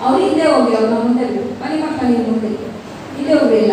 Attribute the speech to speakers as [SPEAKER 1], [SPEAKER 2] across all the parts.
[SPEAKER 1] ಅವ್ರು ಹಿಂದೆ ಹೋಗಿ, ಅವ್ರು ನಮ್ಮ ಮುಂದೆ ಮನೆ ಮಕ್ಕಳಿಗೆ ಮುಂದೆ ಹಿಂದೆ ಹೋಗಿ ಇಲ್ಲ.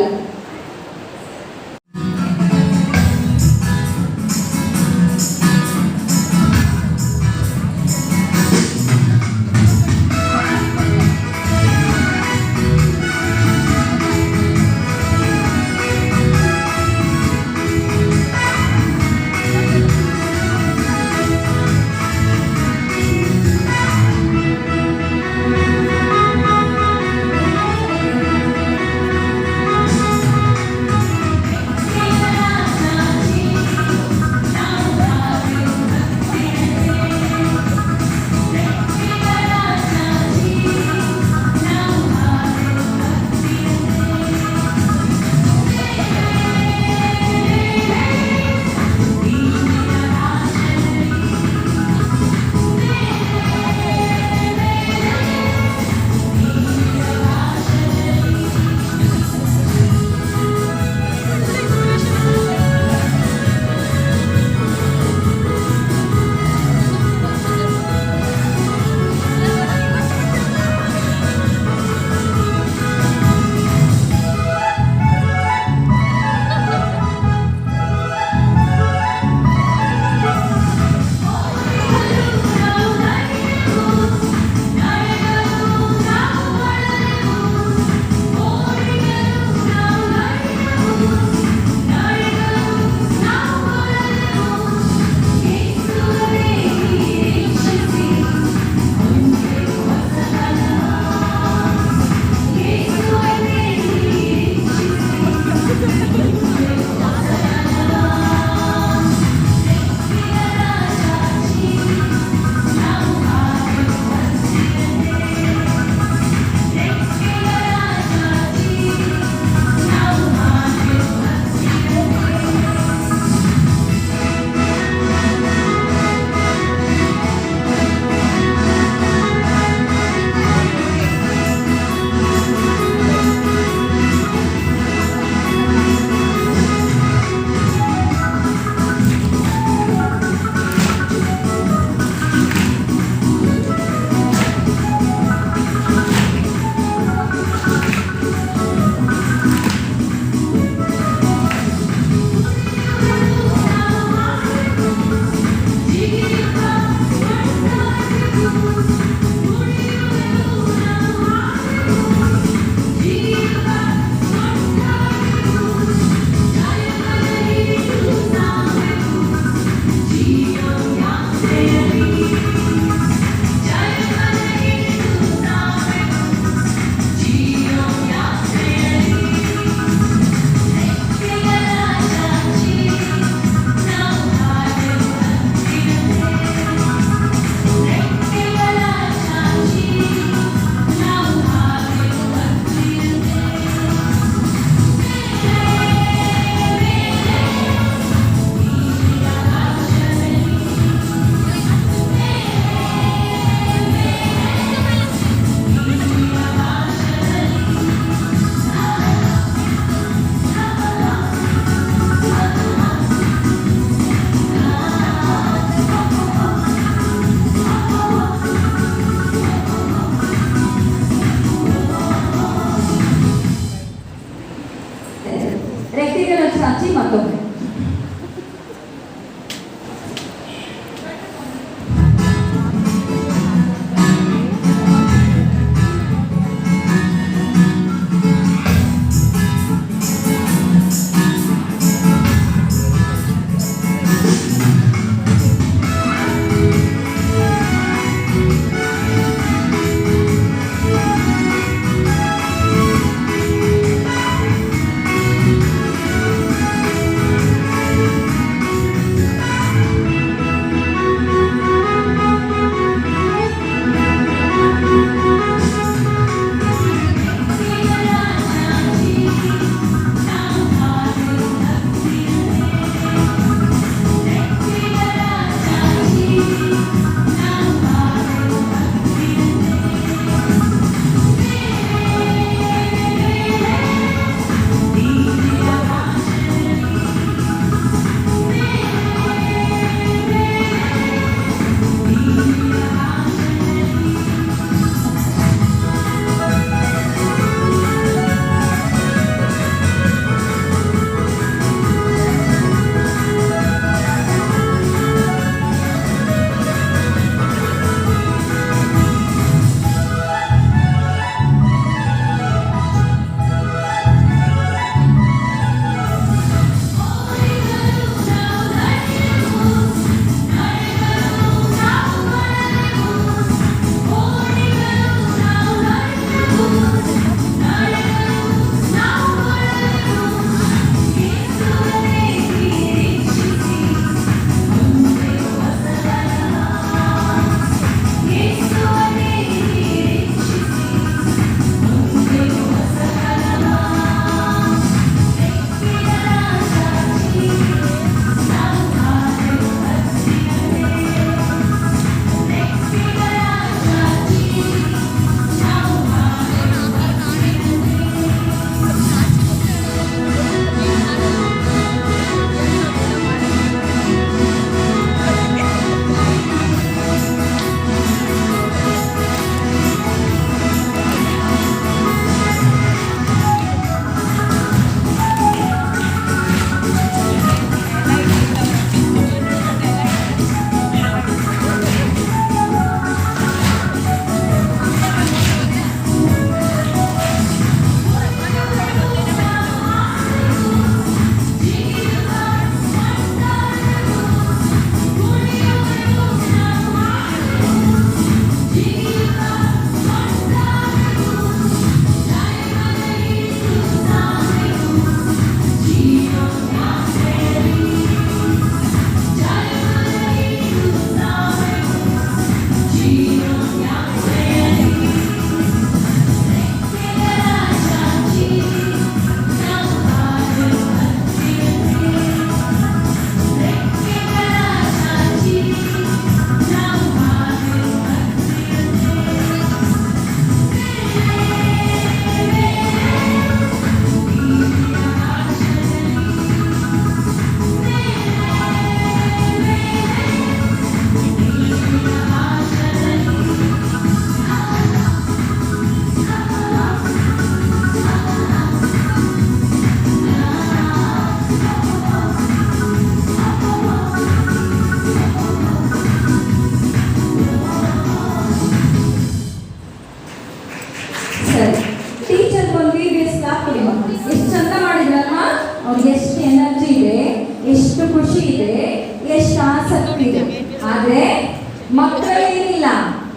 [SPEAKER 1] ಮಕ್ಕಳೇ ಏನಿಲ್ಲ,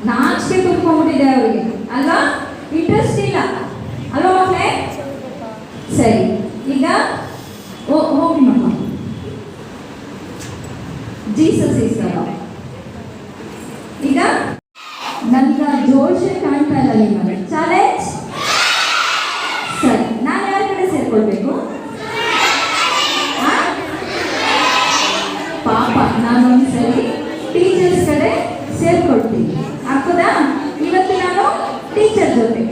[SPEAKER 1] ನಾಚಿಕೆ ತುಂಬ್ಕೊಂಡ್ಬಿಟ್ಟಿದೆ ಅವರಿಗೆ ಅಲ್ವಾ, ಇಂಟ್ರೆಸ್ಟ್ ಇಲ್ಲ ಅಲ್ವಾ ಮಕ್ಕಳೇ? ಸರಿ, ಈಗ ಹೋಗಿ ಮಕ್ಕ. Jesus is lord. ಈಗ ನನ್ಗೆ ಜೋಶೆ ಕಾಣ್ತಾ ಇಲ್ಲ ನಿಮಗೆ. ಚಾಲೆಂಜ್. ಸರಿ, ನಾನು ಯಾರ ಕಡೆ ಸೇರ್ಕೊಳ್ಬೇಕು? ಪಾಪ ನಾನೊಂದ್ಸರಿ ಟೀಚರ್ಸ್ ಕಡೆ ಸೇರ್ಕೊಳ್ತೀನಿ, ಆಗ್ತದಾ? ಇವತ್ತು ನಾನು ಟೀಚರ್ ಜೊತೆ.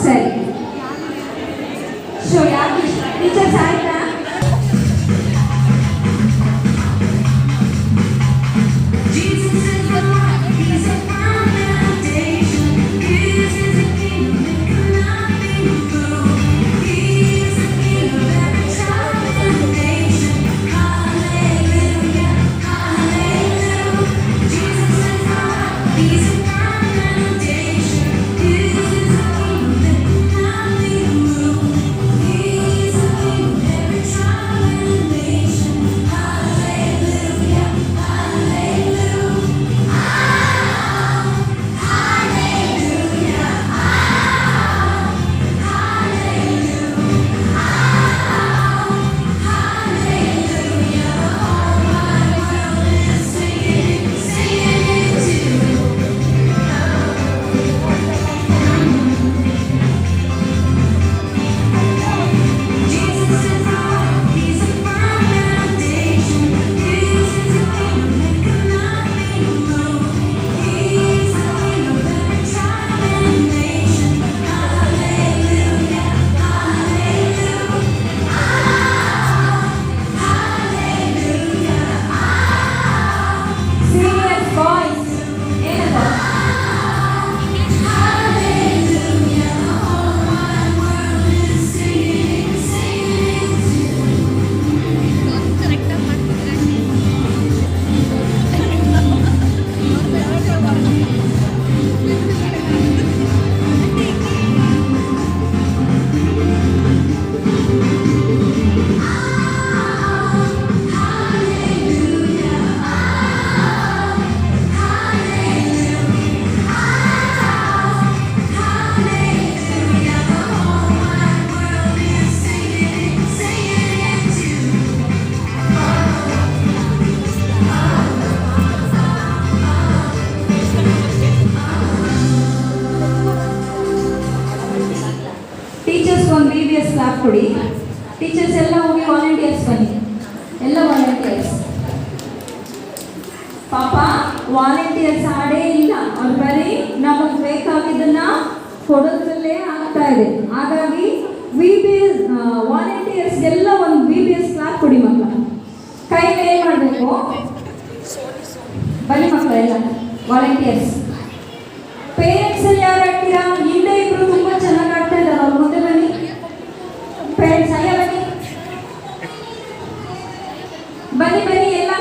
[SPEAKER 1] ಸರಿ, ಶೋ ಯಾಕೆ ಟೀಚರ್ಸ್ ಆಯ್ತಾ? ಒಂದು VBS ಕ್ಲಾಪ್ ಕೊಡಿ. ಟೀಚರ್ಸ್ ಎಲ್ಲ ಹೋಗಿ ವಾಲಂಟಿಯರ್ಸ್ ಬನ್ನಿ, ಎಲ್ಲ ವಾಲಂಟಿಯರ್ಸ್. ಪಾಪ ವಾಲಂಟಿಯರ್ಸ್ ಆಡೇ ಇಲ್ಲ, ಅವ್ರು ಬರೀ ನಮಗೆ ಬೇಕಾಗಿದ್ದನ್ನ ಕೊಡೋದ್ರಲ್ಲೇ ಆಗ್ತಾ ಇದೆ. ಹಾಗಾಗಿ VBS ವಾಲಂಟಿಯರ್ಸ್ಗೆಲ್ಲ ಒಂದು VBS ಕ್ಲಾಪ್ ಕೊಡಿ ಮಕ್ಕಳ. ಕೈ ಮೇಲೆ ಮಾಡಬೇಕು. ಬನ್ನಿ ಮಕ್ಕಳೆಲ್ಲ ವಾಲಂಟಿಯರ್ಸ್. ಪೇರೆಂಟ್ಸ್ ಅಲ್ಲಿ ಯಾರು ಆಡ್ತೀರಾ? ಹಿಂದೆ ಇಬ್ರು ತುಂಬಾ ಚೆನ್ನಾಗಿ ಆಡ್ತಾ ಇದ್ದಾರೆ, ಅವ್ರ ಮುಂದೆ ಬನ್ನಿ. ಪೇರೆಂಟ್ಸ್ ಅಯ್ಯ ಬನ್ನಿ ಬನ್ನಿ ಬನ್ನಿ ಎಲ್ಲ.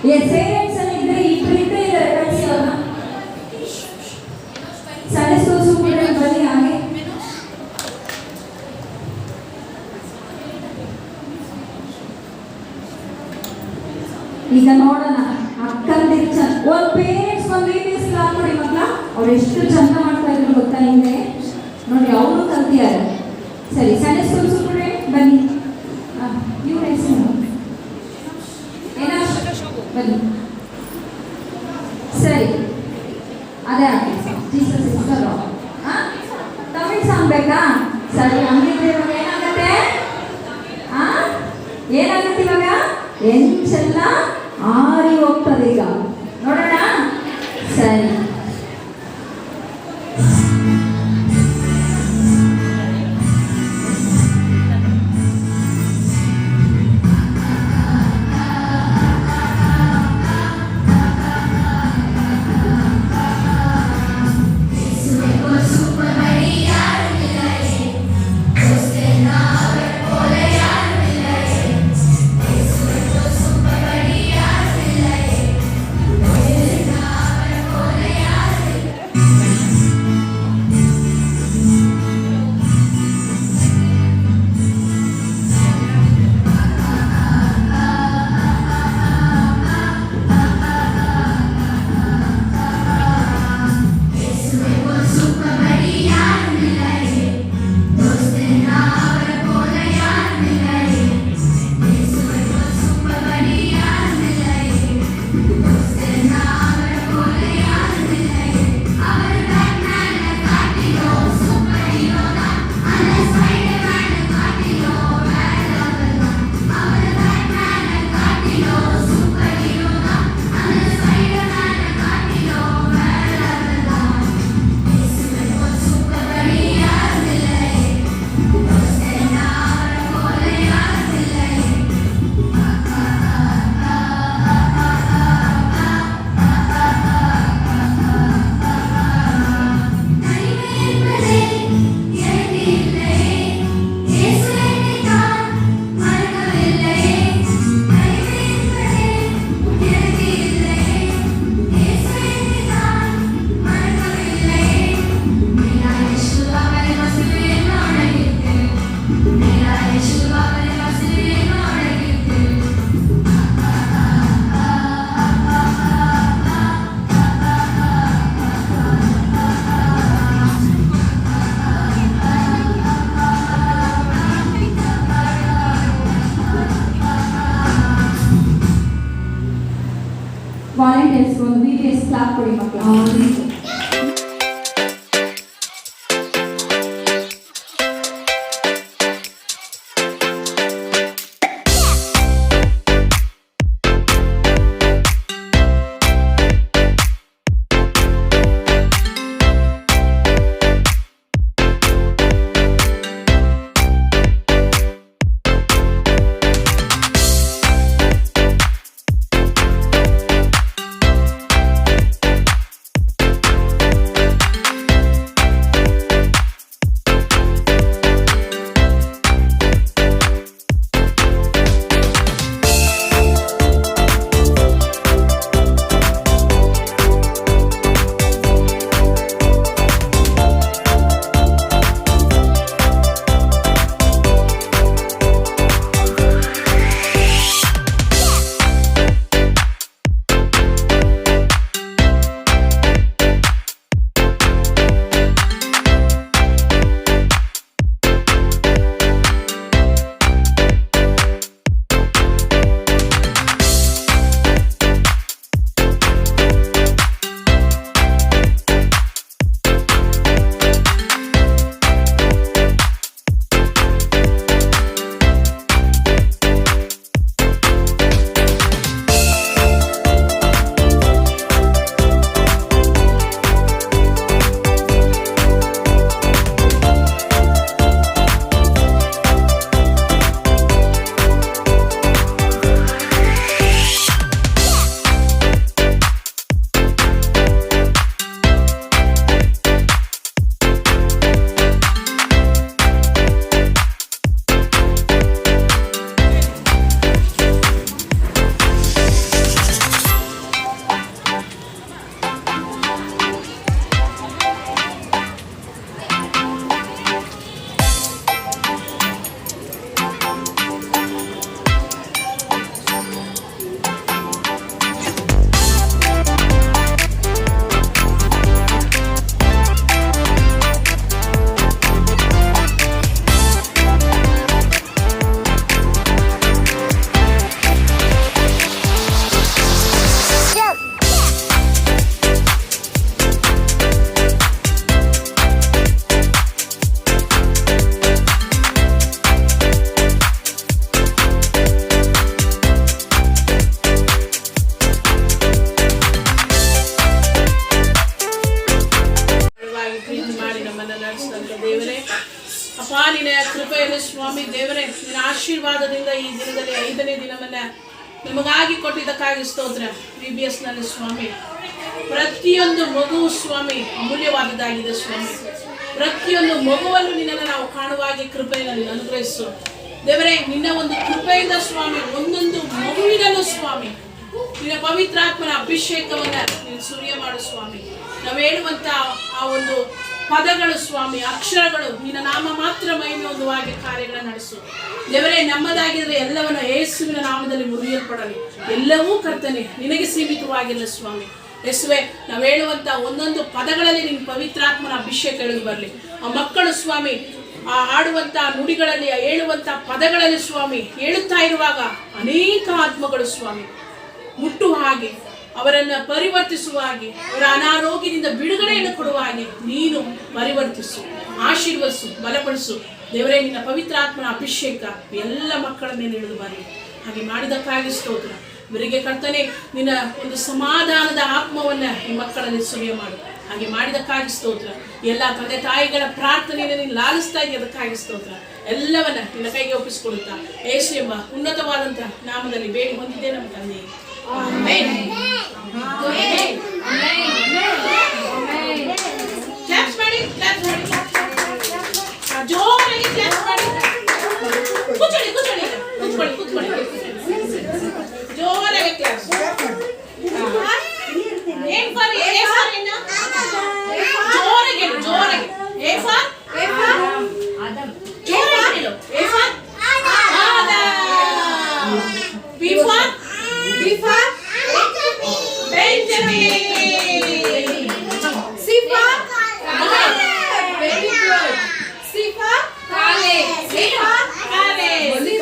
[SPEAKER 1] ಪೇರೆಂಟ್ಸ್ ಅಲ್ಲಿ ಇದ್ರೆ ಇಬ್ರು ಇದ್ದಾರೆ, ಕಳಿಸಿ ಅವ್ರನ್ನ. ಸಂಡೆ ಸ್ಕೂಲ್ ಬನ್ನಿ ಹಾಗೆ. ಈಗ ನೋಡೋಣ ಅಕ್ಕಂದಿರು ಚಂದ. ಒಂದು ಪೇರೆಂಟ್ಸ್ ಒಂದು VBS ಕ್ಲಾಪ್ ನೋಡಿ ಮಕ್ಕಳ. ಅವ್ರು ಎಷ್ಟು ಚಂದ ಮಾಡ್ತಾ ಇದ್ರು ಗೊತ್ತಾ ಹಿಂದೆ ನೋಡಿ, ಅವರು ಕಲ್ತಿದ್ದಾರೆ. ಸರಿ, ಸಂಡೆ ಸ್ಕೂಲ್ ಸ್ಟೂಡೆಂಟ್ ಬನ್ನಿ. ಇವ್ರ ಹೆಸರು ಏನೋ ಬನ್ನಿ. ಸರಿ, ಅದೇ ಆಗಿ Jesus is the lord. Tamil song ಬೇಕಾ? ಸರಿ, ಹಂಗಿದ್ರೆ ಇವಾಗ ಏನಾಗತ್ತೆ? ಏನಾಗತ್ತೆ ಇವಾಗ? ಎಂಚೆಲ್ಲ ಆರಿ ಹೋಗ್ತದೆ. ಈಗ ನೋಡೋಣ. ಸರಿ, ವಾಲಂಟಿಯರ್ಸ್ ಒಂದು VBS ಕ್ಲಾಪ್ ಕೊಡಿ ಮಕ್ಕಳು.
[SPEAKER 2] ಅಪ್ಪ ನಿನ್ನ ಕೃಪೆಯಲ್ಲಿ ಸ್ವಾಮಿ ದೇವರೇ ನಿನ್ನ ಆಶೀರ್ವಾದದಿಂದ ಈ ದಿನದಲ್ಲಿ 5ನೇ ದಿನವನ್ನ ನಿಮಗಾಗಿ ಕೊಟ್ಟಿದ್ದಕ್ಕಾಗಿ ಸ್ತೋತ್ರ. VBS ನಲ್ಲಿ ಸ್ವಾಮಿ ಪ್ರತಿಯೊಂದು ಮಗು ಸ್ವಾಮಿ ಅಮೂಲ್ಯವಾದದ್ದಾಗಿದೆ ಸ್ವಾಮಿ. ಪ್ರತಿಯೊಂದು ಮಗುವನ್ನು ನಿನ್ನನ್ನು ನಾವು ಕಾಣುವಾಗಿ ಕೃಪೆಯನ್ನು ಅನುಗ್ರಹಿಸು ದೇವರೇ. ನಿನ್ನ ಒಂದು ಕೃಪೆಯಿಂದ ಸ್ವಾಮಿ ಒಂದೊಂದು ಮಗುವಿನಲ್ಲೂ ಸ್ವಾಮಿ ನಿನ್ನ ಪವಿತ್ರಾತ್ಮನ ಅಭಿಷೇಕವನ್ನ ನೀನು ಸುರಿಯ ಮಾಡು ಸ್ವಾಮಿ. ನಾವು ಹೇಳುವಂತ ಆ ಒಂದು ಪದಗಳು ಸ್ವಾಮಿ, ಅಕ್ಷರಗಳು ನಿನ್ನ ನಾಮ ಮಾತ್ರ ಮಹಿಮೆ ಹೊಂದುವಾಗಿ ಕಾರ್ಯಗಳನ್ನು ನಡೆಸು ದೇವರೇ. ನಮ್ಮದಾಗಿದ್ರೆ ಎಲ್ಲವನ್ನ ಯೇಸುವಿನ ನಾಮದಲ್ಲಿ ಮುರಿಯಲ್ಪಡಲಿ. ಎಲ್ಲವೂ ಕರ್ತನೆ ನಿನಗೆ ಸೀಮಿತವಾಗಿಲ್ಲ ಸ್ವಾಮಿ. ಯೇಸುವೆ, ನಾವು ಹೇಳುವಂತ ಒಂದೊಂದು ಪದಗಳಲ್ಲಿ ನಿನ್ನ ಪವಿತ್ರಾತ್ಮನ ಅಭಿಷೇಕ ಇಳಿದು ಬರಲಿ. ಆ ಮಕ್ಕಳು ಸ್ವಾಮಿ ಆ ಆಡುವಂತ ನುಡಿಗಳಲ್ಲಿ, ಆ ಹೇಳುವಂತ ಪದಗಳಲ್ಲಿ ಸ್ವಾಮಿ ಹೇಳುತ್ತಾ ಇರುವಾಗ ಅನೇಕ ಆತ್ಮಗಳು ಸ್ವಾಮಿ ಮುಟ್ಟುವ ಹಾಗೆ, ಅವರನ್ನು ಪರಿವರ್ತಿಸುವ ಹಾಗೆ, ಅವರ ಅನಾರೋಗ್ಯದಿಂದ ಬಿಡುಗಡೆಯನ್ನು ಕೊಡುವ ಹಾಗೆ ನೀನು ಪರಿವರ್ತಿಸು, ಆಶೀರ್ವದಿಸು, ಬಲಪಡಿಸು ದೇವರೇ. ನಿನ್ನ ಪವಿತ್ರಾತ್ಮನ ಅಭಿಷೇಕ ಎಲ್ಲ ಮಕ್ಕಳ ಮೇಲೆ ಇಳಿದು ಬರಲಿ. ಹಾಗೆ ಮಾಡಿದಕ್ಕಾಗಿ ಸ್ತೋತ್ರ. ಇವರಿಗೆ ಕರ್ತನೆ ನಿನ್ನ ಒಂದು ಸಮಾಧಾನದ ಆತ್ಮವನ್ನ ಈ ಮಕ್ಕಳಲ್ಲಿ ಸುರಿಯ ಮಾಡು. ಹಾಗೆ ಮಾಡಿದಕ್ಕಾಗಿ ಸ್ತೋತ್ರ. ಎಲ್ಲ ತಂದೆ ತಾಯಿಗಳ ಪ್ರಾರ್ಥನೆಯನ್ನು ನೀನು ಲಾಲಿಸ್ತಾ ಇದೆಯಾ, ಅದಕ್ಕಾಗಿ ಸ್ತೋತ್ರ. ಎಲ್ಲವನ್ನ ನಿನ್ನ ಕೈಗೆ ಒಪ್ಪಿಸಿಕೊಡುತ್ತಾ ಯೇಸು ಎಂಬ ಉನ್ನತವಾದಂತ ನಾಮದಲ್ಲಿ ಬೇಡಿ ಹೊಂದಿದ್ದೆ ನಮ್ಮ ತಂದೆ. ಆಮೆನ್. ಕ್ಲಾಪ್ಸ್ ಮಾಡಿ, ಕ್ಲಾಪ್ಸ್ ಮಾಡಿ, ಜೋರಾಗಿ ಕ್ಲಾಪ್ಸ್ ಮಾಡಿ. ಕೂತ್ಕೊಳ್ಳಿ, ಕೂತ್ಕೊಳ್ಳಿ, ಕೂತ್ಕೊಳ್ಳಿ, ಕೂತ್ಕೊಳ್ಳಿ, ಜೋರಾಗಿ ಕ್ಲಾಪ್ಸ್. ಏನ್ ಫಾರ್ ಎ ಫಾರ್ ಏನು? ಜೋರಾಗಿ ಹೇಳು, ಜೋರಾಗಿ. A for Adam. ಜೋರಾಗಿ ಹೇಳು. A for Adam. B for Benjamin. C for Caleb. Very good. C for Caleb. C for Caleb. D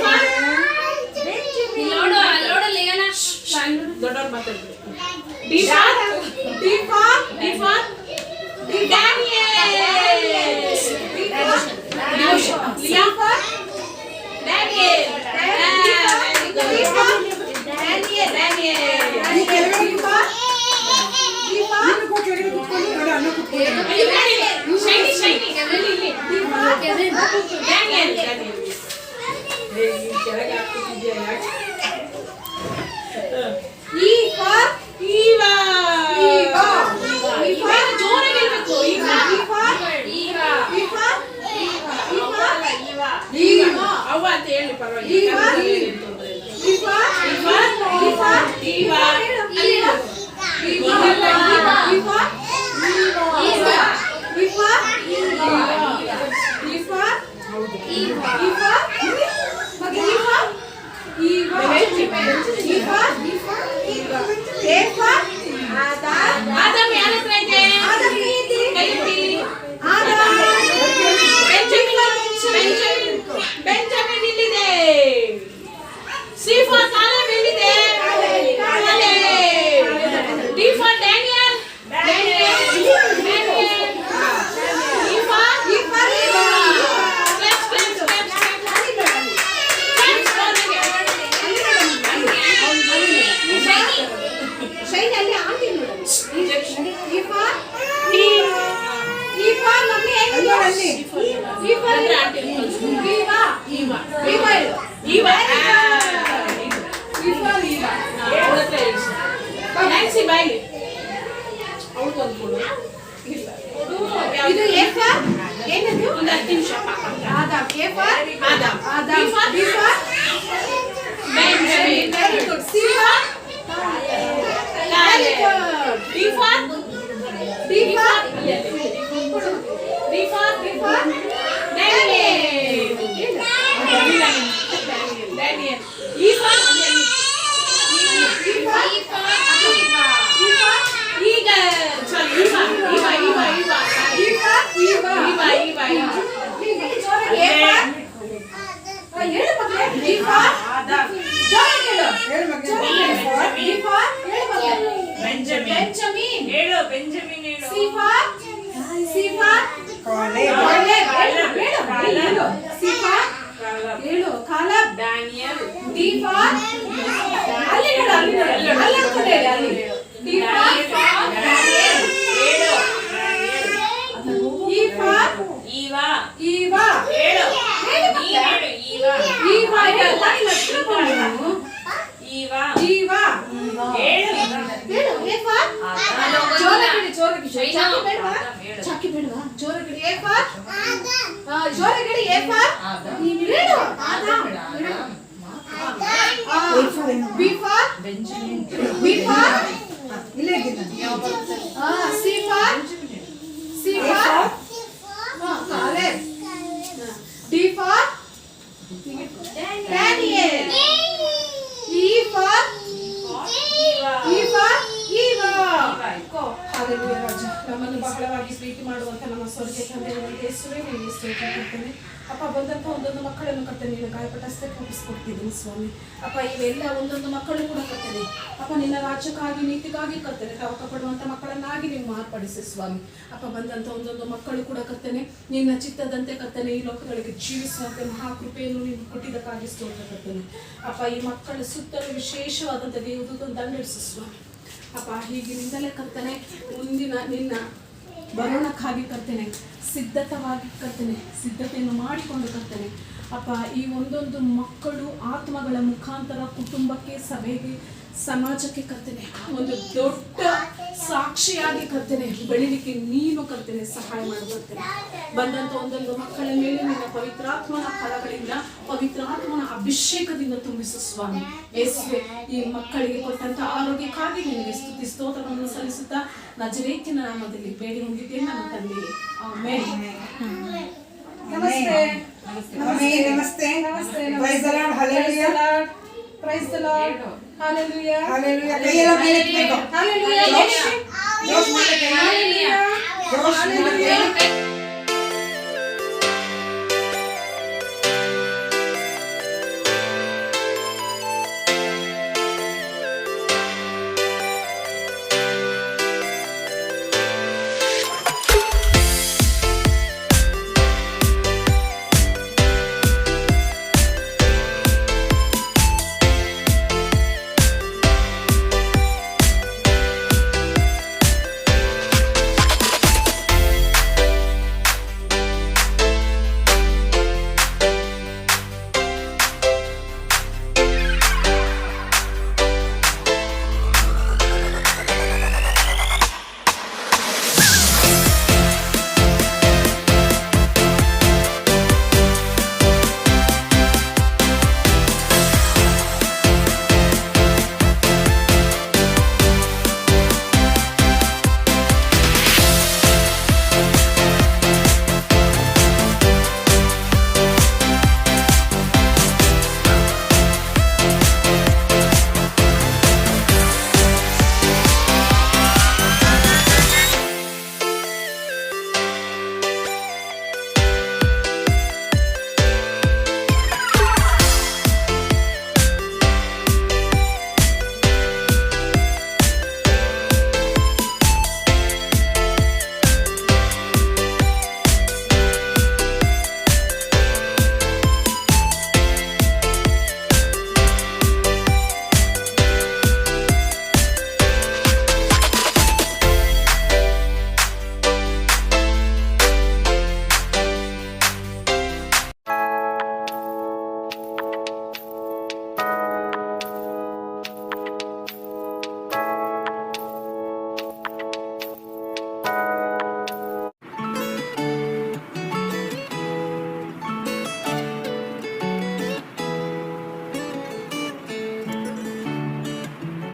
[SPEAKER 2] for Benjamin. ಮಾತಾಡ್ತೀವಿ. D for Daniel. Leah for Daniel. ಅವ್ವ ಅಂತ ಹೇಳಿ ಪರವಾಗಿಲ್ಲ. ಆದಮ್ ಯಾರ ಹತ್ರ ಇದೆ? ಬೆಂಜಮಿನ್ ಇಲ್ಲಿದೆ. ಸಿ ಫಾರ್ ಕಾಲೇಬ್ ಎಲ್ಲಿದೆ? D for Daniel. ನಮ್ಮನ್ನು ಬಹಳವಾಗಿ ಪ್ರೀತಿ ಮಾಡುವಂತ ನಮ್ಮ ಸ್ವರ್ಗೀಯ ತಂದೆಯವರಿಗೆ ಯೇಸುವೇ ನಿನಗೆ ಸ್ತೋತ್ರ ಕೊಡ್ತೇನೆ. ಅಪ್ಪ ಬಂದಂಥ ಒಂದೊಂದು ಮಕ್ಕಳನ್ನು ಕರ್ತೇನೆ ನೀನು ಗಾಯಪಟ್ಟಷ್ಟೇ ಒಪ್ಪಿಸ್ಕೊಡ್ತಿದ್ದೀನಿ ಸ್ವಾಮಿ. ಅಪ್ಪ ಇವೆಲ್ಲ ಒಂದೊಂದು ಮಕ್ಕಳು ಕೂಡ ಕರ್ತೇನೆ ಅಪ್ಪ ನಿನ್ನ ರಾಜ್ಯಕ್ಕಾಗಿ ನೀತಿಗಾಗಿ ಕರ್ತೇನೆ ತವಕ ಪಡುವಂಥ ಮಕ್ಕಳನ್ನಾಗಿ ನೀವು ಮಾರ್ಪಡಿಸಿ ಸ್ವಾಮಿ. ಅಪ್ಪ ಬಂದಂಥ ಒಂದೊಂದು ಮಕ್ಕಳು ಕೂಡ ಕರ್ತೇನೆ ನಿನ್ನ ಚಿತ್ತದಂತೆ ಕರ್ತೇನೆ ಈ ಲೋಕದೊಳಗೆ ಜೀವಿಸುವಂತೆ ಮಹಾಕೃಪೆಯನ್ನು ನೀನು ಕೊಟ್ಟಿದ್ದಕ್ಕಾಗಿ ಸ್ತೋತ್ರ ಕರ್ತೇನೆ. ಅಪ್ಪ ಈ ಮಕ್ಕಳ ಸುತ್ತಲೂ ವಿಶೇಷವಾದಂಥ ದೇವದೂತನ್ನು ದಂಡಿಸು ಸ್ವಾಮಿ. ಅಪ್ಪ ಹೀಗಿನಿಂದಲೇ ಕರ್ತೇನೆ ಮುಂದಿನ ನಿನ್ನ ಬರೋಣಕ್ಕಾಗಿ ಕರ್ತೇನೆ ಸಿದ್ಧತೆಯನ್ನು ಮಾಡಿಕೊಂಡು ಕರ್ತೇನೆ ಅಪ್ಪ ಈ ಒಂದೊಂದು ಮಕ್ಕಳು ಆತ್ಮಗಳ ಮುಖಾಂತರ ಕುಟುಂಬಕ್ಕೆ ಸಭೆಗೆ ಸಮಾಜಕ್ಕೆ ಕರ್ತೇನೆ ಒಂದು ದೊಡ್ಡ ಸಾಕ್ಷಿಯಾಗಿ ಕರ್ತೇನೆ ಬೆಳಿಲಿಕ್ಕೆ ನೀನು ಕರ್ತೇನೆ ಸಹಾಯ ಮಾಡಬರ್ತೇನೆ. ಬಂದಂತ ಒಂದೊಂದು ಮಕ್ಕಳ ಮೇಲೆ ನಿನ್ನ ಪವಿತ್ರಾತ್ಮನ ಫಲಗಳಿಂದ ಪವಿತ್ರಾತ್ಮನ ಅಭಿಷೇಕದಿಂದ ತುಂಬಿಸು ಸ್ವಾಮಿ. ಯೇಸುವೆ ಈ ಮಕ್ಕಳಿಗೆ ಕೊಟ್ಟಂತ ಆರೋಗ್ಯಕ್ಕಾಗಿ ನಿನಗೆ ಸ್ತುತಿ ಸ್ತೋತ್ರವನ್ನು ಸಲ್ಲಿಸುತ್ತಾ ನಜರೇತಿನ ನಾಮದಲ್ಲಿ ಬೇಡಿ ಹೊಂದಿದ್ದೇನೆ ನನ್ನ ತಂದೆ. ಆಮೆನ್. ನಮಸ್ತೆ
[SPEAKER 3] ನಮಸ್ತೆ ನಮಸ್ತೆ praise the lord hallelujah
[SPEAKER 2] praise the lord hallelujah
[SPEAKER 3] hallelujah ಕೈಯೆಲ್ಲ ಮೇಲೆ ಎತ್ತಬೇಕು
[SPEAKER 2] ಹalleluya
[SPEAKER 3] ಜೋಶ್ ಮಾಡಿ ಹalleluya ಜೋಶ್ ಮಾಡಿ